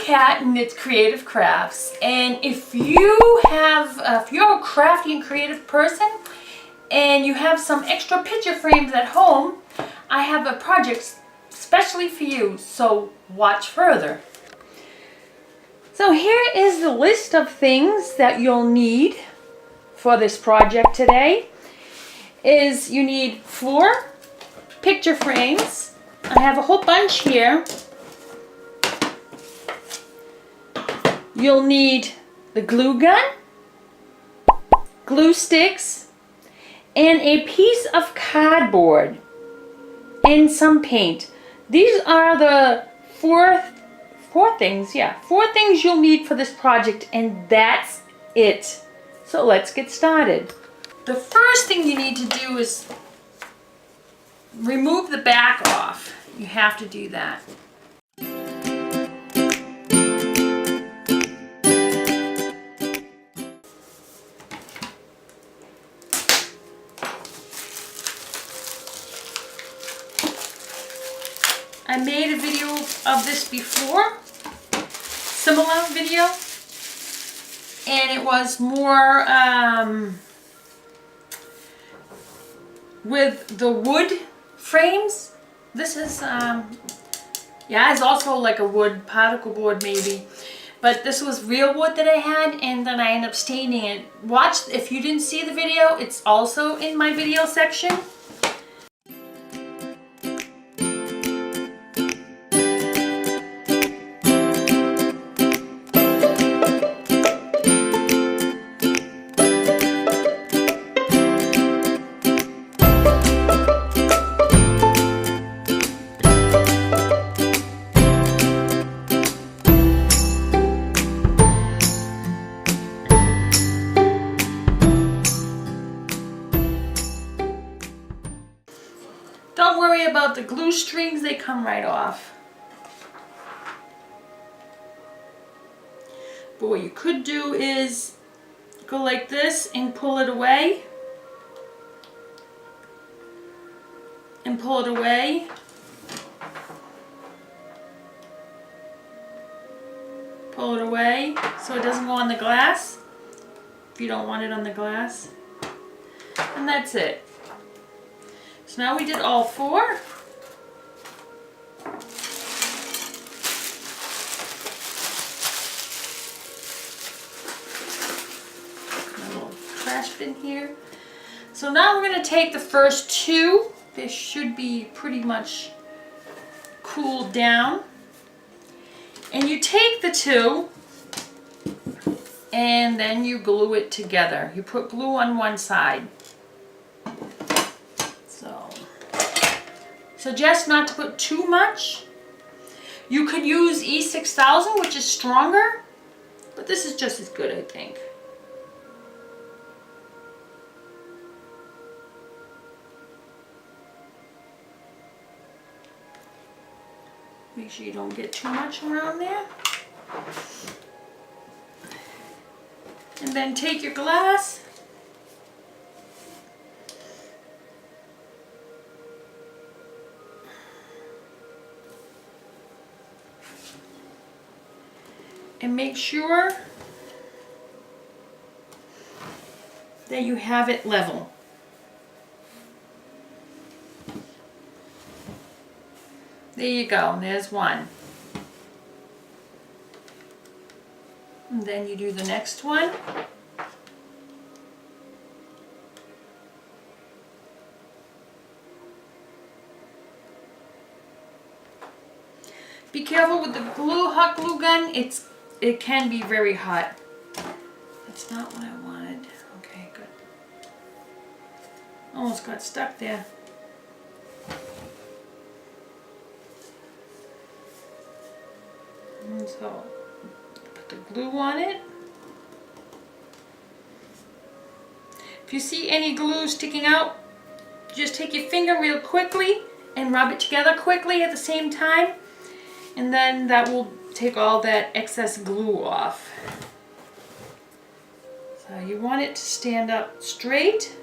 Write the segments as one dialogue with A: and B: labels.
A: Kat and it's Creative Crafts, and if you're a crafty and creative person and you have some extra picture frames at home, I have a project specially for you, so watch further. So here is the list of things that you'll need for this project today. You need 4 picture frames. I have a whole bunch here. You'll need the glue gun, glue sticks, and a piece of cardboard and some paint. These are the four things you'll need for this project, and that's it. So let's get started. The first thing you need to do is remove the back off. You have to do that. I made a video of this before, similar video, and it was more with the wood frames. This is, it's also like a wood particle board maybe, but this was real wood that I had, and then I ended up staining it. Watch, if you didn't see the video, it's also in my video section. Don't worry about the glue strings, they come right off. But what you could do is go like this and pull it away. And pull it away. Pull it away so it doesn't go on the glass, if you don't want it on the glass. And that's it. So now we did all 4. My little trash bin here. So now we're going to take the first 2. They should be pretty much cooled down. And you take the 2 and then you glue it together. You put glue on one side. Suggest not to put too much. You could use E6000, which is stronger, but this is just as good, I think. Make sure you don't get too much around there. And then take your glass. And make sure that you have it level. There you go, there's one. And then you do the next one. Be careful with the hot glue gun. It can be very hot. That's not what I wanted. Okay, good. Almost got stuck there. And so, put the glue on it. If you see any glue sticking out, just take your finger real quickly and rub it together quickly at the same time. And then that will take all that excess glue off. So you want it to stand up straight.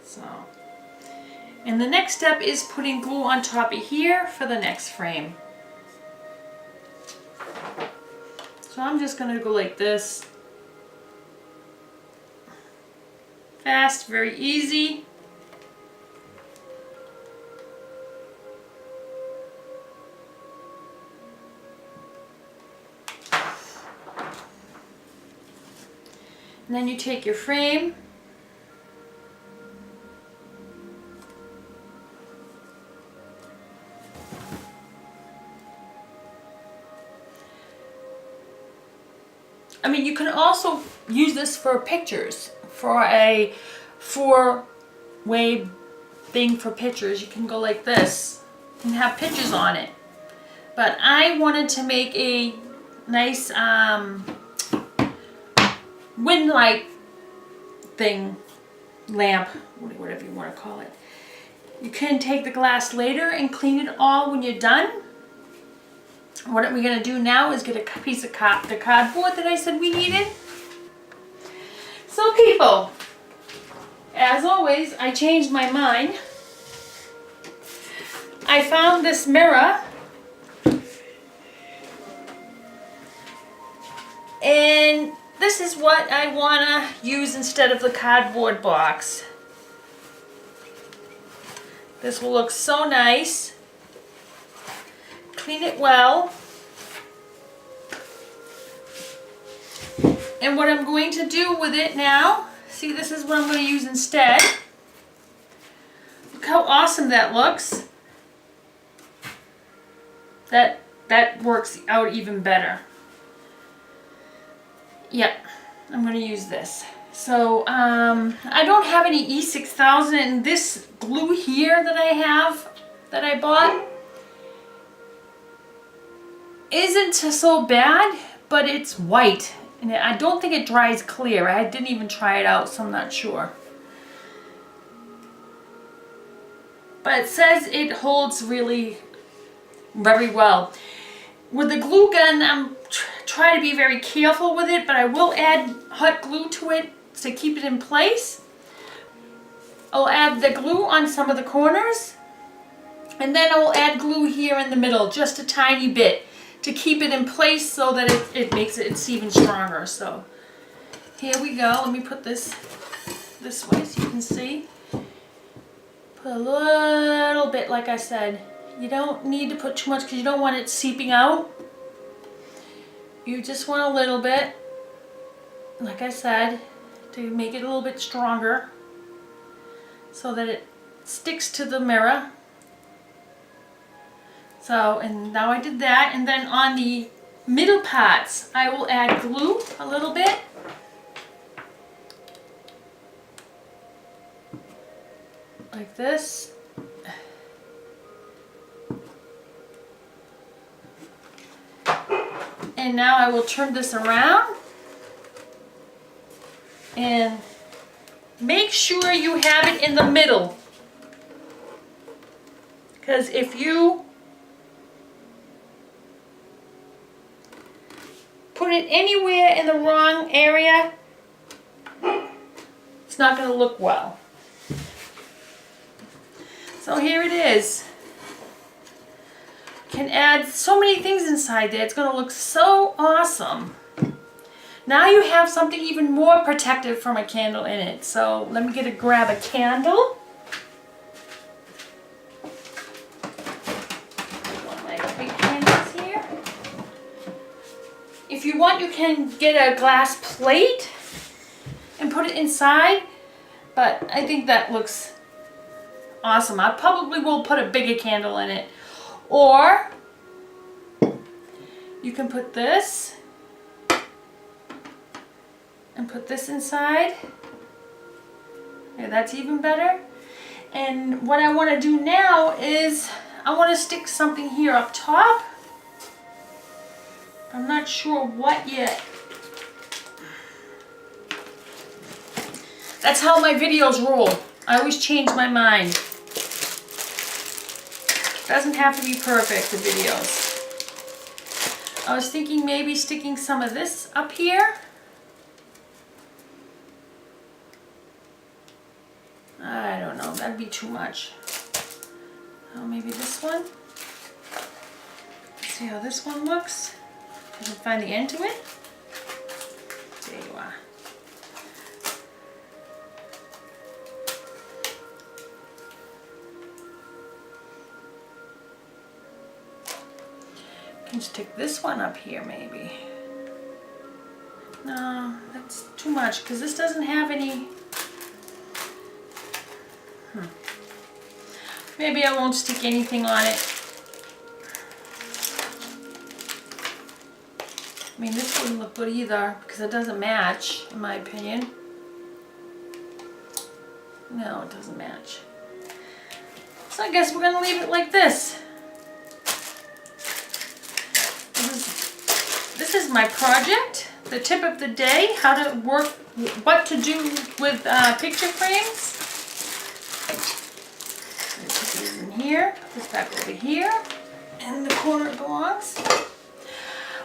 A: So, and the next step is putting glue on top of here for the next frame. So I'm just going to go like this. Fast, very easy. And then you take your frame. I mean, you can also use this for pictures, for a 4-way thing for pictures. You can go like this and have pictures on it. But I wanted to make a nice wind light thing, lamp, whatever you want to call it. You can take the glass later and clean it all when you're done. What we're going to do now is get a piece of the cardboard that I said we needed. So people, as always, I changed my mind. I found this mirror. And this is what I want to use instead of the cardboard box. This will look so nice. Clean it well. And what I'm going to do with it now, see, this is what I'm going to use instead. Look how awesome that looks. That works out even better. Yep, I'm going to use this. So I don't have any E6000, and this glue here that I have, that I bought, isn't so bad, but it's white. And I don't think it dries clear. I didn't even try it out, so I'm not sure. But it says it holds really very well. With the glue gun, I'm try to be very careful with it, but I will add hot glue to it to keep it in place. I'll add the glue on some of the corners, and then I will add glue here in the middle, just a tiny bit, to keep it in place so that it makes it's even stronger. So here we go. Let me put this way so you can see. Put a little bit, like I said. You don't need to put too much because you don't want it seeping out. You just want a little bit, like I said, to make it a little bit stronger so that it sticks to the mirror. So, and now I did that, and then on the middle parts, I will add glue a little bit. Like this. And now I will turn this around and make sure you have it in the middle. Because if you put it anywhere in the wrong area, it's not going to look well. So here it is. Can add so many things inside there. It's going to look so awesome. Now you have something even more protective from a candle in it. So let me grab a candle. One of my big candles here. If you want, you can get a glass plate and put it inside, but I think that looks awesome. I probably will put a bigger candle in it. Or you can put this and put this inside. Yeah, that's even better. And what I want to do now is I want to stick something here up top. I'm not sure what yet. That's how my videos roll. I always change my mind. Doesn't have to be perfect, the videos. I was thinking maybe sticking some of this up here. I don't know, that'd be too much. Oh, maybe this one. Let's see how this one looks. Can you find the end to it? There you are. Can just take this one up here maybe. No, that's too much because this doesn't have any. Maybe I won't stick anything on it. I mean, this wouldn't look good either because it doesn't match, in my opinion. No, it doesn't match. So I guess we're going to leave it like this. This is my project, the tip of the day, how to work, what to do with picture frames. Put these in here, put this back over here, and the corner it belongs.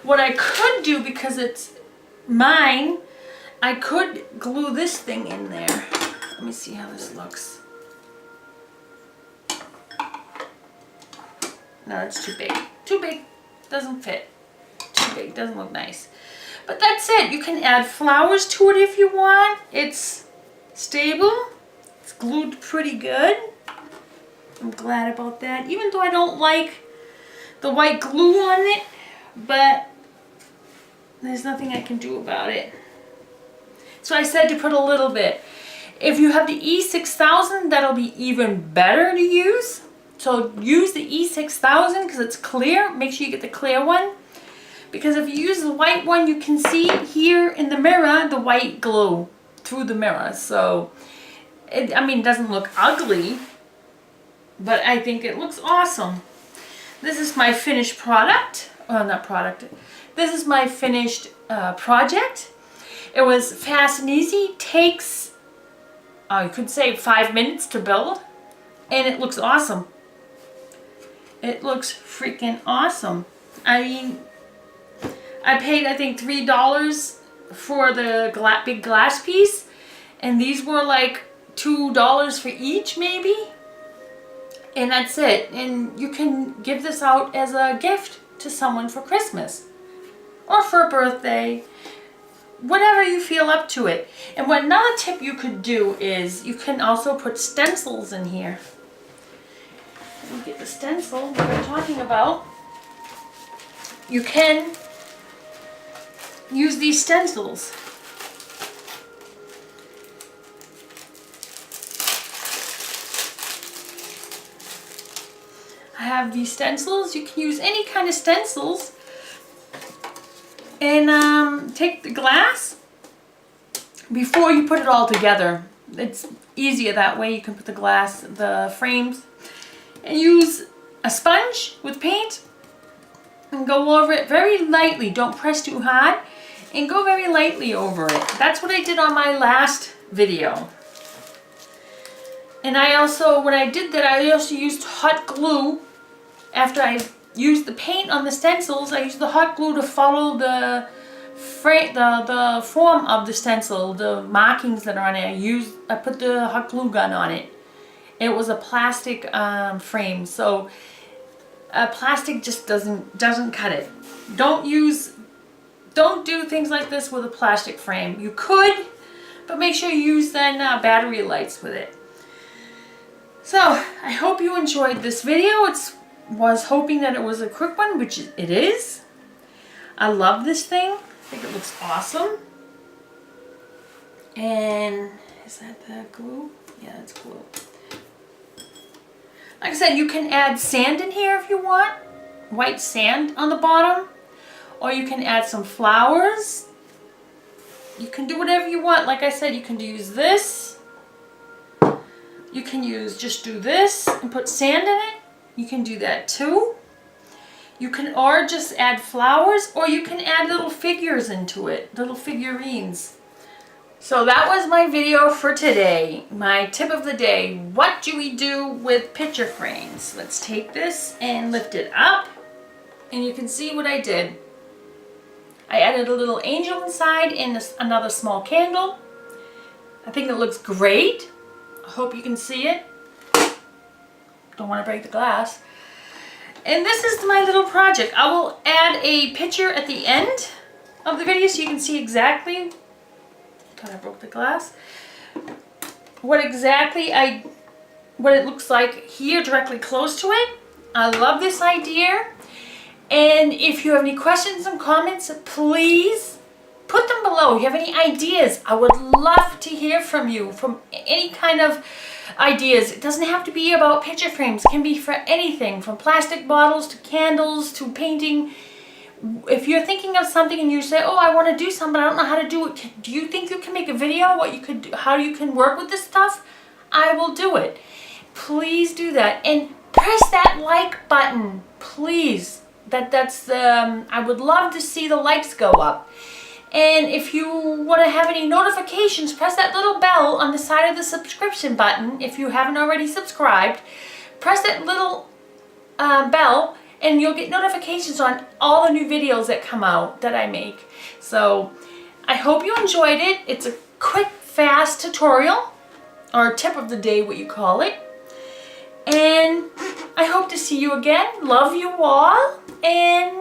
A: What I could do, because it's mine, I could glue this thing in there. Let me see how this looks. No, it's too big. Too big. Doesn't fit. Too big. Doesn't look nice. But that's it. You can add flowers to it if you want. It's stable. It's glued pretty good. I'm glad about that. Even though I don't like the white glue on it, but there's nothing I can do about it. So I said to put a little bit. If you have the E6000, that'll be even better to use. So use the E6000 because it's clear. Make sure you get the clear one. Because if you use the white one, you can see here in the mirror the white glue through the mirror. So, it doesn't look ugly, but I think it looks awesome. This is my finished product. Well, not product. This is my finished project. It was fast and easy. Takes, you could say 5 minutes to build. And it looks awesome. It looks freaking awesome. I mean, I paid, I think, $3 for the big glass piece. And these were like $2 for each, maybe. And that's it. And you can give this out as a gift to someone for Christmas. Or for a birthday. Whatever you feel up to it. And another tip you could do is you can also put stencils in here. Let me get the stencil that we're talking about. You can use these stencils. I have these stencils. You can use any kind of stencils. And take the glass before you put it all together. It's easier that way. You can put the frames, and use a sponge with paint and go over it very lightly. Don't press too hard, and go very lightly over it. That's what I did on my last video. And I also, when I did that, I also used hot glue. After I used the paint on the stencils, I used the hot glue to follow the form of the stencil, the markings that are on it. I put the hot glue gun on it. It was a plastic frame, so plastic just doesn't cut it. Don't do things like this with a plastic frame. You could, but make sure you use then battery lights with it. So I hope you enjoyed this video. Was hoping that it was a quick one, which it is. I love this thing. I think it looks awesome. And is that the glue? Yeah, it's glue. Like I said, you can add sand in here if you want. White sand on the bottom. Or you can add some flowers. You can do whatever you want. Like I said, you can use this. You can just do this and put sand in it. You can do that too. You can or just add flowers, or you can add little figures into it, little figurines. So that was my video for today. My tip of the day. What do we do with picture frames? Let's take this and lift it up, and you can see what I did. I added a little angel inside and another small candle. I think it looks great. I hope you can see it. Don't want to break the glass. And this is my little project. I will add a picture at the end of the video so you can see exactly, thought I broke the glass, what it looks like here directly close to it. I love this idea. And if you have any questions and comments, please put them below. If you have any ideas, I would love to hear from you, from any kind of ideas. It doesn't have to be about picture frames. It can be for anything, from plastic bottles to candles to painting. If you're thinking of something and you say, oh, I want to do something, but I don't know how to do it. Do you think you can make a video, what you could do, how you can work with this stuff? I will do it. Please do that. And press that like button, please. I would love to see the likes go up. And if you want to have any notifications, press that little bell on the side of the subscription button. If you haven't already subscribed, press that little bell and you'll get notifications on all the new videos that come out that I make. So I hope you enjoyed it. It's a quick, fast tutorial, or tip of the day, what you call it. And I hope to see you again. Love you all and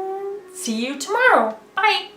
A: see you tomorrow. Bye.